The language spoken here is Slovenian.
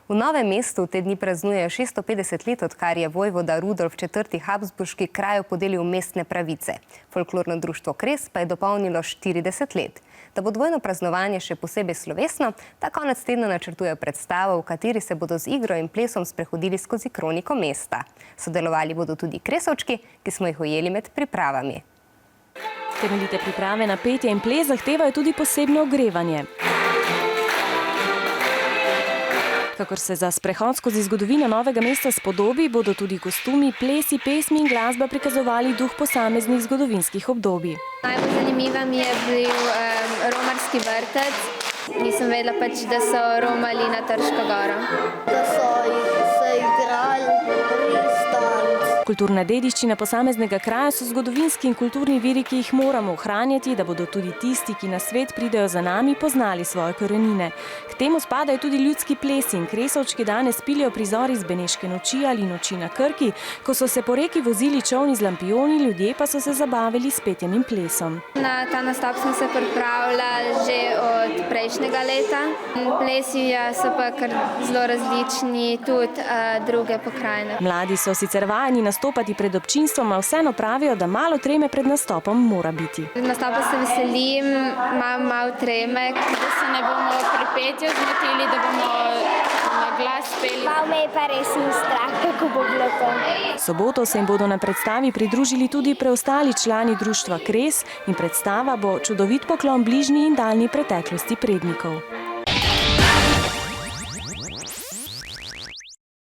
V Novem mestu te dni praznujejo 650 let, odkar je vojvoda Rudolf IV. Habsburški kraju podelil mestne pravice. Folklorno društvo Kres pa je dopolnilo 40 let. Da bo dvojno praznovanje še posebej slovesno, ta konec tedna načrtujejo predstavo, v kateri se bodo z igro in plesom sprehodili skozi kroniko mesta. Sodelovali bodo tudi Kresovčki, ki smo jih ujeli med pripravami. Temeljite priprave na petje in ples zahtevajo tudi posebno ogrevanje. Kakor se za sprehod skozi zgodovino Novega mesta spodobi, bodo tudi kostumi, plesi, pesmi in glasba prikazovali duh posameznih zgodovinskih obdobij. Najbolj zanimiva mi je bil romarski vrtec. Nisem vedela pač, da so romali na Trško goro. Da so se igrali ristanc. Kulturna dediščina posameznega kraja so zgodovinski in kulturni viri, ki jih moramo ohranjati, da bodo tudi tisti, ki na svet pridejo za nami, poznali svoje korenine. K temu spadajo tudi ljudski plesi in Kresovčki danes pilijo prizor iz Beneške noči ali Noči na Krki, ko so se po reki vozili čolni z lampioni, ljudje pa so se zabavili s petjem in plesom. Na ta nastop sem se pripravila že od prejšnjega leta. Plesi so pa kar zelo različni, tudi druge pokrajine. Mladi so sicer vajeni nastopati pred občinstvom, a vseeno pravijo, da malo treme pred nastopom mora biti. Nastopa se veselim, imam malo treme. Da se ne bomo pri petju zmotili, da bomo na glas peli. Malo me je pa res strah, kako bo bilo to. Soboto se jim bodo na predstavi pridružili tudi preostali člani društva Kres in predstava bo čudovit poklon bližnji in daljni preteklosti prednikov.